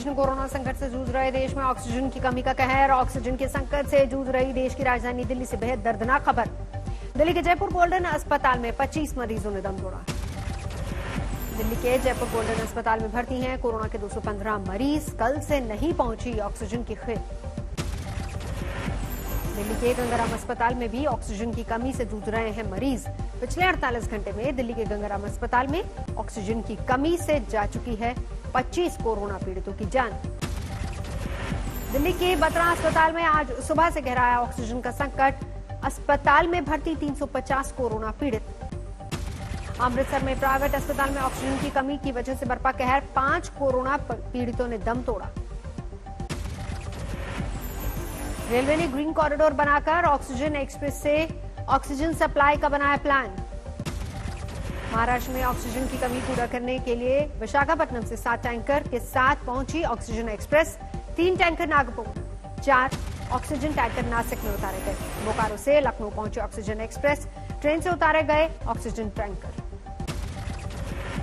भीषण कोरोना संकट से जूझ रहे देश में ऑक्सीजन की कमी का कहर। ऑक्सीजन के संकट से जूझ रही देश की राजधानी दिल्ली से बेहद दर्दनाक खबर। दिल्ली के जयपुर गोल्डन अस्पताल में 25 मरीजों ने दम तोड़ा। दिल्ली के जयपुर गोल्डन अस्पताल में भर्ती हैं कोरोना के 215 मरीज। कल से नहीं पहुंची ऑक्सीजन की खेप। दिल्ली के गंगाराम अस्पताल में भी ऑक्सीजन की कमी से जूझ रहे हैं मरीज। पिछले 48 घंटे में दिल्ली के गंगाराम अस्पताल में ऑक्सीजन की कमी से जा चुकी है 25 कोरोना पीड़ितों की जान। दिल्ली के बत्रा अस्पताल में आज सुबह से गहराया ऑक्सीजन का संकट। अस्पताल में भर्ती 350 कोरोना पीड़ित। अमृतसर में प्राइवेट अस्पताल में ऑक्सीजन की कमी की वजह से बरपा कहर। 5 कोरोना पीड़ितों ने दम तोड़ा। रेलवे ने ग्रीन कॉरिडोर बनाकर ऑक्सीजन एक्सप्रेस से ऑक्सीजन सप्लाई का बनाया प्लान। महाराष्ट्र में ऑक्सीजन की कमी पूरा करने के लिए विशाखापट्टनम से 7 टैंकर के साथ पहुंची oxygen express. 3 tanker Nagpur, 4 oxygen tanker Nashik में उतारे गए। बोकारो से लखनऊ पहुंची ऑक्सीजन एक्सप्रेस। ट्रेन से उतारे गए ऑक्सीजन टैंकर।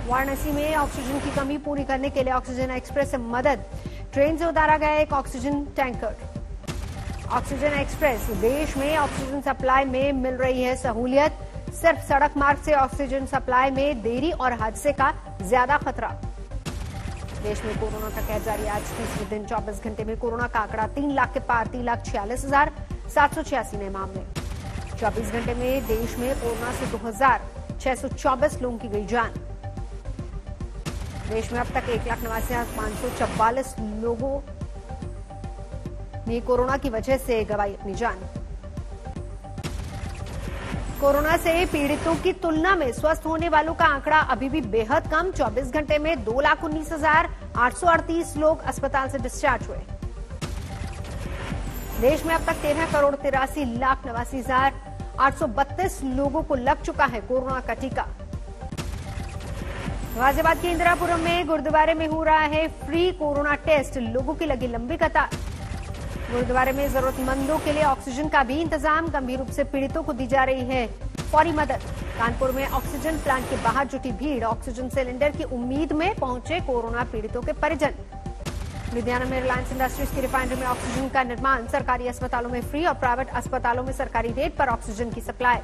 वाराणसी में ऑक्सीजन की कमी पूरी करने के लिए ऑक्सीजन एक्सप्रेस से मदद। ट्रेन से उतारा गया एक ऑक्सीजन टैंकर। Oxygen express. देश में ऑक्सीजन सप्लाई में मिल रही है सहूलियत। सिर्फ सड़क मार्ग से ऑक्सीजन सप्लाई में देरी और हादसे का ज्यादा खतरा। देश में कोरोना का कहर जारी। आज 30वें दिन 24 घंटे में कोरोना का आंकड़ा 3 लाख के पार। 3,46,786 नए मामले। 24 घंटे में देश में कोरोना से 2,624 लोगों की गई जान। देश में अब तक 1,89,544 लोगों ने कोरोना की वजह से गंवाई अपनी जान। कोरोना से पीड़ितों की तुलना में स्वस्थ होने वालों का आंकड़ा अभी भी बेहद कम। 24 घंटे में 2,19,838 लोग अस्पताल से डिस्चार्ज हुए। देश में अब तक 13,83,89,832 लोगों को लग चुका है कोरोना का टीका। गाजियाबाद के इंदिरापुरम में गुरुद्वारे में हो रहा है फ्री कोरोना टेस्ट। लोगों की लगी लंबी कतार। गुरुद्वारे में जरूरतमंदों के लिए ऑक्सीजन का भी इंतजाम। गंभीर रूप से पीड़ितों को दी जा रही है फौरी मदद। कानपुर में ऑक्सीजन प्लांट के बाहर जुटी भीड़। ऑक्सीजन सिलेंडर की उम्मीद में पहुंचे कोरोना पीड़ितों के परिजन। लुधियाना में रिलायंस इंडस्ट्रीज की रिफाइनरी में ऑक्सीजन का निर्माण। सरकारी अस्पतालों में फ्री और प्राइवेट अस्पतालों में सरकारी रेट पर ऑक्सीजन की सप्लाई।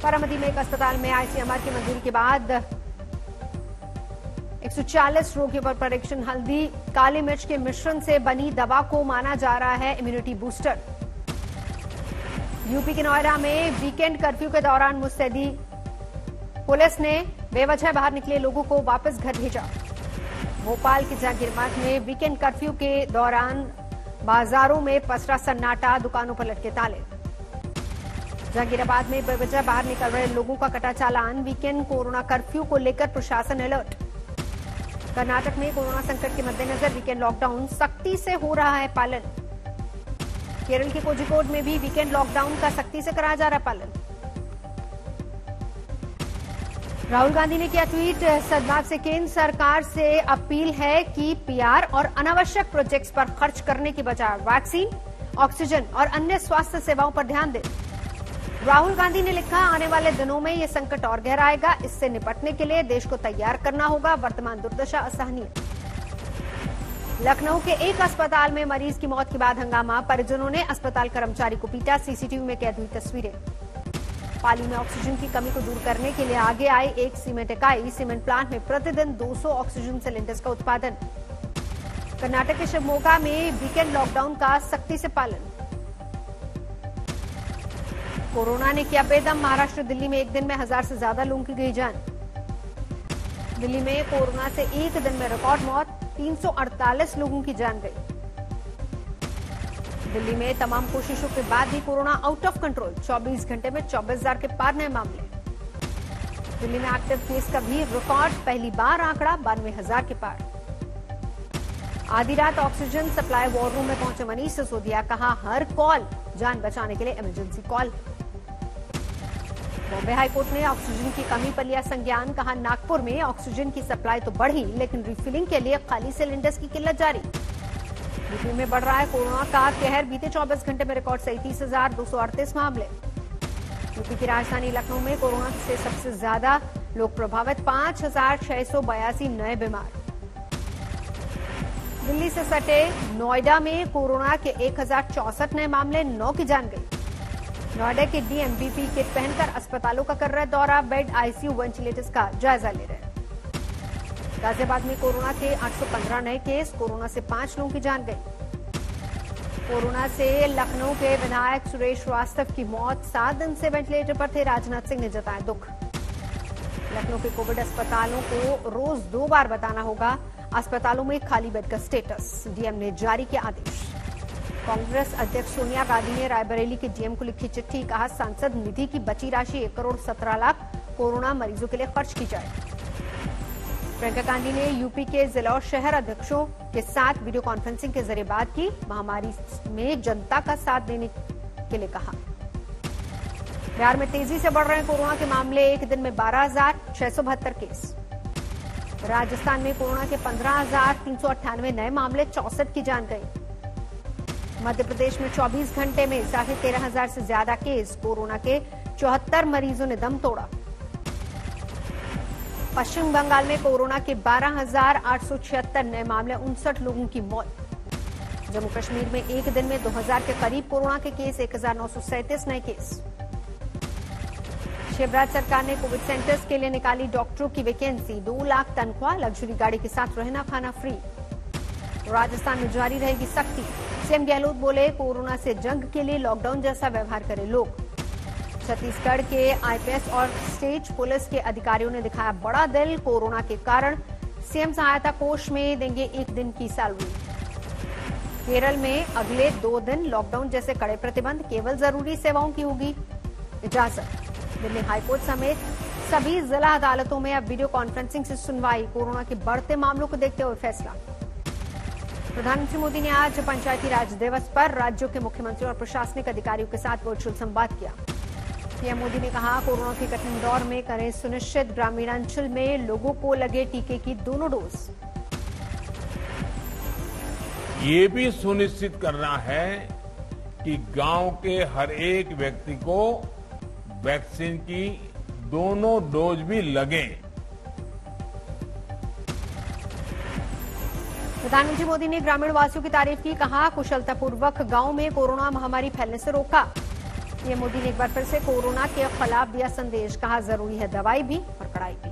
बारामती में एक अस्पताल में आईसीएमआर की मंजूरी के बाद 140 रोगियों पर परीक्षण। हल्दी काली मिर्च के मिश्रण से बनी दवा को माना जा रहा है इम्यूनिटी बूस्टर। यूपी के नोएडा में वीकेंड कर्फ्यू के दौरान मुस्तैदी। पुलिस ने बेवजह बाहर निकले लोगों को वापस घर भेजा। भोपाल के जहांगीरबाग में वीकेंड कर्फ्यू के दौरान बाजारों में पसरा सन्नाटा। दुकानों पर लटके ताले। जहांगीराबाद में बेवजह बाहर निकल रहे लोगों का कटा चालान। वीकेंड कोरोना कर्फ्यू को लेकर प्रशासन अलर्ट। कर्नाटक में कोरोना संकट के मद्देनजर वीकेंड लॉकडाउन सख्ती से हो रहा है पालन। केरल के कोझिकोड में भी वीकेंड लॉकडाउन का सख्ती से कराया जा रहा है पालन। राहुल गांधी ने किया ट्वीट। सद्भाव से केंद्र सरकार से अपील है कि पीआर और अनावश्यक प्रोजेक्ट्स पर खर्च करने की बजाय वैक्सीन, ऑक्सीजन और अन्य स्वास्थ्य सेवाओं पर ध्यान दें। राहुल गांधी ने लिखा, आने वाले दिनों में ये संकट और गहराएगा। इससे निपटने के लिए देश को तैयार करना होगा। वर्तमान दुर्दशा असहनीय। लखनऊ के एक अस्पताल में मरीज की मौत के बाद हंगामा। परिजनों ने अस्पताल कर्मचारी को पीटा। सीसीटीवी में कैद हुई तस्वीरें। पाली में ऑक्सीजन की कमी को दूर करने के लिए आगे आई एक सीमेंट इकाई। सीमेंट प्लांट में प्रतिदिन 200 ऑक्सीजन सिलेंडर्स का उत्पादन। कर्नाटक के शिवमोगा में वीकेंड लॉकडाउन का सख्ती से पालन। कोरोना ने किया बेदम। महाराष्ट्र दिल्ली में एक दिन में 1000 से ज्यादा लोगों की गई जान। दिल्ली में कोरोना से एक दिन में रिकॉर्ड मौत। 348 लोगों की जान गई। दिल्ली में तमाम कोशिशों के बाद भी कोरोना आउट ऑफ कंट्रोल। 24 घंटे में 24,000 के पार नए मामले। दिल्ली में एक्टिव केस का भी रिकॉर्ड। पहली बार आंकड़ा 92,000 के पार। आधी रात ऑक्सीजन सप्लाई वॉर रूम में पहुंचे मनीष सिसोदिया। कहा, हर कॉल जान बचाने के लिए इमरजेंसी कॉल। बॉम्बे हाईकोर्ट ने ऑक्सीजन की कमी पर लिया संज्ञान। कहा, नागपुर में ऑक्सीजन की सप्लाई तो बढ़ी, लेकिन रिफिलिंग के लिए खाली सिलेंडर्स की किल्लत जारी। यूपी में बढ़ रहा है कोरोना का कहर। बीते 24 घंटे में रिकॉर्ड 37,238 मामले। यूपी की राजधानी लखनऊ में कोरोना से सबसे ज्यादा लोग प्रभावित। 5,682 नए बीमार। दिल्ली से सटे नोएडा में कोरोना के 1064 नए मामले, 9 की जान गई। नोएडा के डीएम बीपी किट पहनकर अस्पतालों का कर रहे दौरा, बेड, आईसीयू, वेंटिलेटर्स का जायजा ले रहे। गाजियाबाद में कोरोना के 815 नए केस, कोरोना से 5 लोगों की जान गई। कोरोना से लखनऊ के विधायक सुरेश श्रीवास्तव की मौत, 7 दिन से वेंटिलेटर पर थे, राजनाथ सिंह ने जताया दुख। लखनऊ के कोविड अस्पतालों को रोज 2 बार बताना होगा अस्पतालों में खाली बेड का स्टेटस, डीएम ने जारी किया आदेश। कांग्रेस अध्यक्ष सोनिया गांधी ने रायबरेली के डीएम को लिखी चिट्ठी, कहा सांसद निधि की बची राशि 1 करोड़ 17 लाख कोरोना मरीजों के लिए खर्च की जाए। प्रियंका गांधी ने यूपी के जिला और शहर अध्यक्षों के साथ वीडियो कॉन्फ्रेंसिंग के जरिए बात की, महामारी में जनता का साथ देने के लिए कहा। बिहार में तेजी से बढ़ रहे हैं कोरोना के मामले, एक दिन में 12,672 केस। राजस्थान में कोरोना के 15,398 नए मामले, 64 की जान गई। मध्य प्रदेश में 24 घंटे में 13,500 से ज्यादा केस, कोरोना के 74 मरीजों ने दम तोड़ा। पश्चिम बंगाल में कोरोना के 12,876 नए मामले, 59 लोगों की मौत। जम्मू कश्मीर में एक दिन में 2,000 के करीब कोरोना के केस, 1,937 नए केस। शिवराज सरकार ने कोविड सेंटर्स के लिए निकाली डॉक्टरों की वैकेंसी, 2 लाख तनख्वाह, लग्जरी गाड़ी के साथ रहना खाना फ्री। राजस्थान में जारी रहेगी सख्ती, सीएम गहलोत बोले कोरोना से जंग के लिए लॉकडाउन जैसा व्यवहार करें लोग। छत्तीसगढ़ के आईपीएस और स्टेट पुलिस के अधिकारियों ने दिखाया बड़ा दिल, कोरोना के कारण सीएम सहायता कोष में देंगे 1 दिन की सैलरी। केरल में अगले 2 दिन लॉकडाउन जैसे कड़े प्रतिबंध, केवल जरूरी सेवाओं की होगी इजाजत। दिल्ली हाईकोर्ट समेत सभी जिला अदालतों में अब वीडियो कॉन्फ्रेंसिंग से सुनवाई, कोरोना के बढ़ते मामलों को देखते हुए फैसला। प्रधानमंत्री मोदी ने आज पंचायती राज दिवस पर राज्यों के मुख्यमंत्रियों और प्रशासनिक अधिकारियों के साथ वर्चुअल संवाद किया। पीएम मोदी ने कहा कोरोना के कठिन दौर में करें सुनिश्चित ग्रामीणांचल में लोगों को लगे टीके की दोनों डोज। ये भी सुनिश्चित करना है कि गांव के हर एक व्यक्ति को वैक्सीन की दोनों डोज भी लगे। प्रधानमंत्री मोदी ने ग्रामीण वासियों की तारीफ की, कहा कुशलतापूर्वक गांव में कोरोना महामारी फैलने से रोका। पीएम मोदी ने एक बार फिर से कोरोना के खिलाफ दिया संदेश, कहा जरूरी है दवाई भी और कड़ाई भी।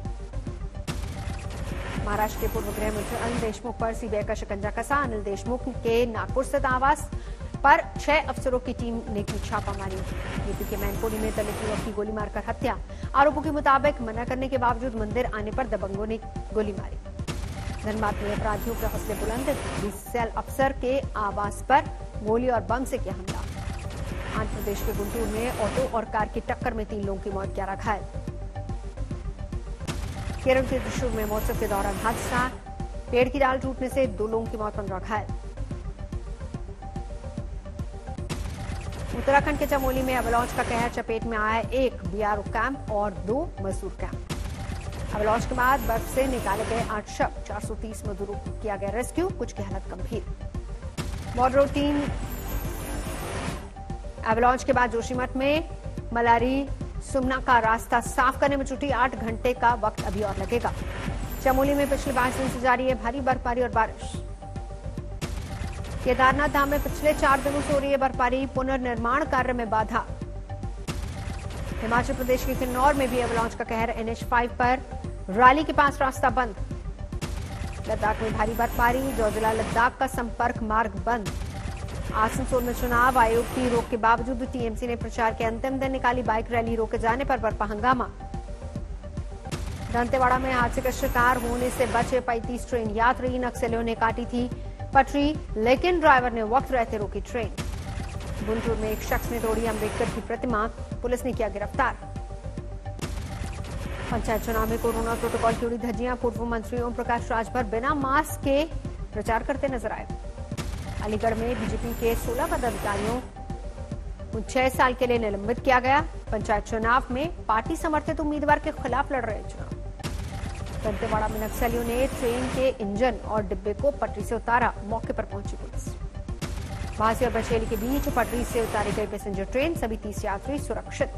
महाराष्ट्र के पूर्व गृह मंत्री अनिल देशमुख पर सीबीआई का शिकंजा कसा। अनिल देशमुख के नागपुर स्थित आवास पर 6 अफसरों की टीम ने की छापामारी। यूपी के मैनपुरी में दलित युवक की गोली मारकर हत्या, आरोपों के मुताबिक मना करने के बावजूद मंदिर आने पर दबंगों ने गोली मारी। धनबाद में अपराधियों के हौसले बुलंद, डीसीएल अफसर के आवास पर गोली और बम से किया हमला। आंध्र प्रदेश के गुंटूर में ऑटो और कार की टक्कर में 3 लोगों की मौत, 11 घायल। केरल के त्रिशूर में महोत्सव के दौरान हादसा, पेड़ की डाल टूटने से 2 लोगों की मौत, 15 घायल। उत्तराखंड के चमोली में अवलॉन्च का कहर, चपेट में आया 1 बीआरओ कैंप और 2 मजदूर कैंप। अवलॉन्च के बाद बर्फ से निकाले गए 8 शव, 430 मजदूरों को किया गया रेस्क्यू, कुछ की हालत गंभीर। बॉर्डर टीम अवलॉन्च के बाद जोशीमठ में मलारी सुमना का रास्ता साफ करने में जुटी, 8 घंटे का वक्त अभी और लगेगा। चमोली में पिछले 5 दिन से जारी है भारी बर्फबारी और बारिश। केदारनाथ धाम में पिछले 4 दिनों से हो रही है बर्फबारी, पुनर्निर्माण कार्य में बाधा। हिमाचल प्रदेश के किन्नौर में भी अवलॉन्च का कहर, NH5 पर राली के पास रास्ता बंद। लद्दाख में भारी बर्फबारी, जोजिला लद्दाख का संपर्क मार्ग बंद। आसनसोल में चुनाव आयोग की रोक के बावजूद टीएमसी ने प्रचार के अंतिम दिन निकाली बाइक रैली, रोके जाने पर बरपा हंगामा। दंतेवाड़ा में हादसे का शिकार होने से बचे 35 ट्रेन यात्री, नक्सलियों ने काटी थी पटरी, लेकिन ड्राइवर ने वक्त रहते रोकी ट्रेन। गुंटूर में एक शख्स ने तोड़ी अम्बेडकर की प्रतिमा, पुलिस ने किया गिरफ्तार। पंचायत चुनाव में कोरोना प्रोटोकॉल की उड़ी धज्जियां, पूर्व मंत्री ओम प्रकाश राजभर बिना मास्क के प्रचार करते नजर आए। अलीगढ़ में बीजेपी के 16 पदाधिकारियों को 6 साल के लिए निलंबित किया गया। पंचायत चुनाव में पार्टी समर्थित उम्मीदवार के खिलाफ लड़ रहे चुनाव। दंतेवाड़ा में नक्सलियों ने ट्रेन के इंजन और डिब्बे को पटरी से उतारा, मौके पर पहुंची पुलिस। भांसी और बछेली के बीच पटरी से उतारी गई पैसेंजर ट्रेन, सभी 30 यात्री सुरक्षित।